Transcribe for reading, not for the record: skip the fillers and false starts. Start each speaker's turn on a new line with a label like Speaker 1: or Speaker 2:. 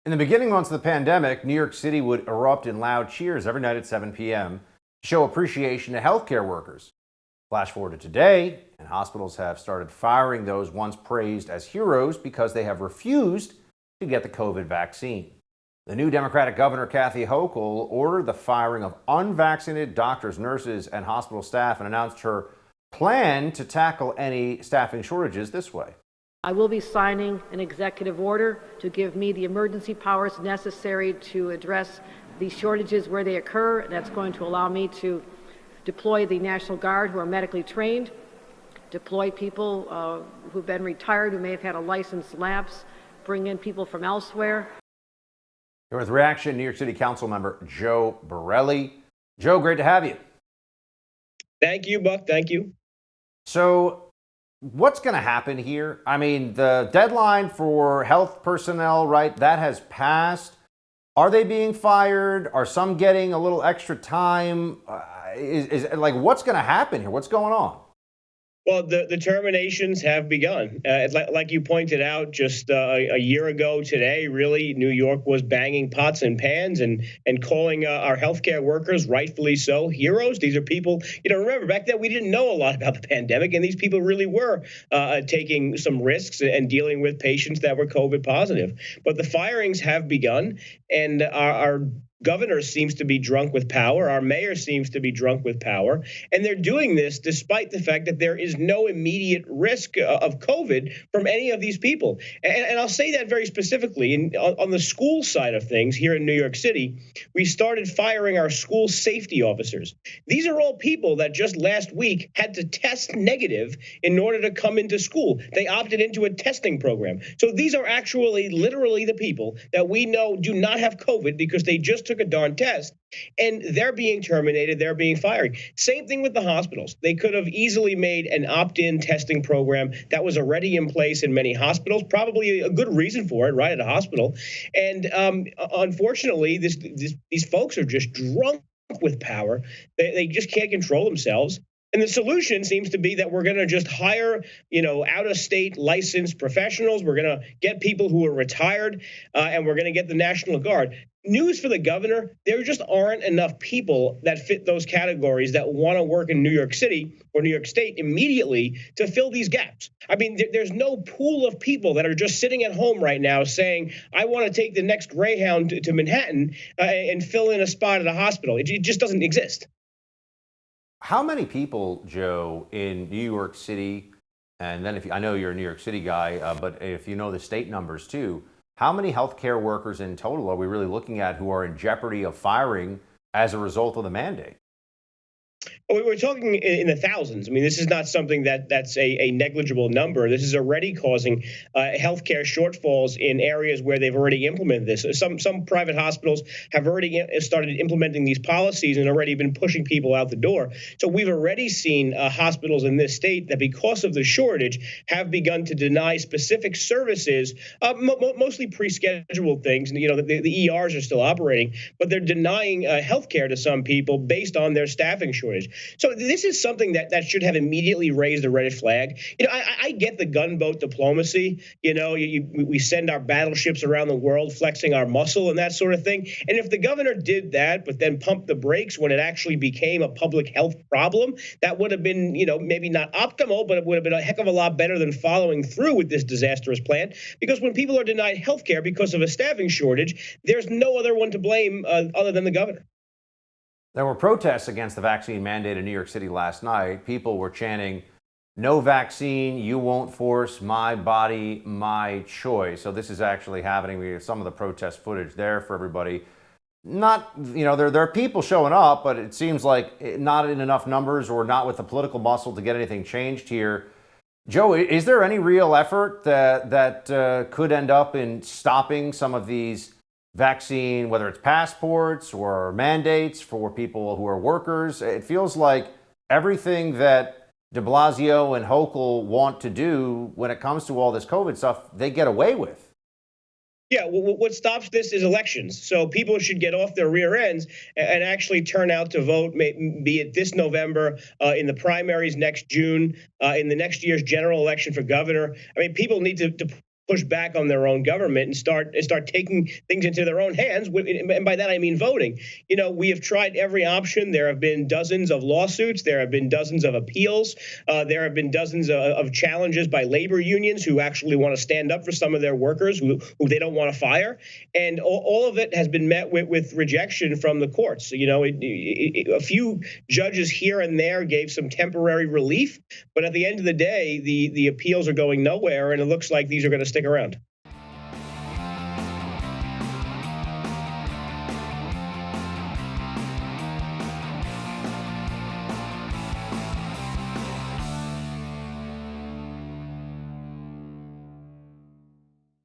Speaker 1: In the beginning months of the pandemic, New York City would erupt in loud cheers every night at 7 p.m. to show appreciation to healthcare workers. Flash forward to today, and hospitals have started firing those once praised as heroes because they have refused to get the COVID vaccine. The new Democratic governor, Kathy Hochul, ordered the firing of unvaccinated doctors, nurses, and hospital staff and announced her plan to tackle any staffing shortages this way.
Speaker 2: I will be signing an executive order to give me the emergency powers necessary to address these shortages where they occur. That's going to allow me to deploy the National Guard, who are medically trained, deploy people who've been retired, who may have had a license lapse, bring in people from elsewhere.
Speaker 1: Here with reaction, New York City Council member Joe Borelli. Joe, great to have you.
Speaker 3: Thank you, Buck. Thank you.
Speaker 1: So, what's going to happen here? I mean, the deadline for health personnel, right, that has passed. Are they being fired? Are some getting a little extra time? What's going to happen here? What's going on?
Speaker 3: Well, the terminations have begun. Like you pointed out, just a year ago today, really, New York was banging pots and pans and calling our healthcare workers, rightfully so, heroes. These are people, remember, back then we didn't know a lot about the pandemic, and these people really were taking some risks and dealing with patients that were COVID positive. But the firings have begun, and our governor seems to be drunk with power. Our mayor seems to be drunk with power. And they're doing this despite the fact that there is no immediate risk of COVID from any of these people. And I'll say that very specifically. On the school side of things here in New York City, we started firing our school safety officers. These are all people that just last week had to test negative in order to come into school. They opted into a testing program. So these are actually literally the people that we know do not have COVID because they just took a darn test, and they're being terminated, they're being fired. Same thing with the hospitals. They could have easily made an opt-in testing program that was already in place in many hospitals, probably a good reason for it, right, at a hospital. And unfortunately, these folks are just drunk with power. They just can't control themselves. And the solution seems to be that we're going to just hire, out-of-state licensed professionals. We're going to get people who are retired, and we're going to get the National Guard. News for the governor, there just aren't enough people that fit those categories that want to work in New York City or New York State immediately to fill these gaps. I mean, there's no pool of people that are just sitting at home right now saying, I want to take the next Greyhound to Manhattan and fill in a spot at a hospital. It just doesn't exist.
Speaker 1: How many people, Joe, in New York City, and then I know you're a New York City guy, but if you know the state numbers too, how many healthcare workers in total are we really looking at who are in jeopardy of firing as a result of the mandate?
Speaker 3: We're talking in the thousands. I mean, this is not something that's a negligible number. This is already causing healthcare shortfalls in areas where they've already implemented this. Some private hospitals have already started implementing these policies and already been pushing people out the door. So we've already seen hospitals in this state that, because of the shortage, have begun to deny specific services, mostly pre-scheduled things. The ERs are still operating, but they're denying healthcare to some people based on their staffing shortage. So this is something that should have immediately raised the red flag. I get the gunboat diplomacy. We send our battleships around the world flexing our muscle and that sort of thing. And if the governor did that, but then pumped the brakes when it actually became a public health problem, that would have been, maybe not optimal, but it would have been a heck of a lot better than following through with this disastrous plan. Because when people are denied health care because of a staffing shortage, there's no other one to blame other than the governor.
Speaker 1: There were protests against the vaccine mandate in New York City last night. People were chanting, "No vaccine, you won't force my body, my choice." So this is actually happening. We have some of the protest footage there for everybody. Not, there are people showing up, but it seems like not in enough numbers or not with the political muscle to get anything changed here. Joe, is there any real effort that could end up in stopping some of these vaccine, whether it's passports or mandates for people who are workers? It feels like everything that de Blasio and Hochul want to do when it comes to all this COVID stuff, they get away with.
Speaker 3: Yeah, well, what stops this is elections. So people should get off their rear ends and actually turn out to vote, be it this November, in the primaries next June, in the next year's general election for governor. I mean, people need to push back on their own government and start taking things into their own hands. And by that I mean voting. We have tried every option. There have been dozens of lawsuits. There have been dozens of appeals. There have been dozens of challenges by labor unions who actually want to stand up for some of their workers who they don't want to fire. And all of it has been met with rejection from the courts. A few judges here and there gave some temporary relief, but at the end of the day, the appeals are going nowhere, and it looks like these are going to stick around.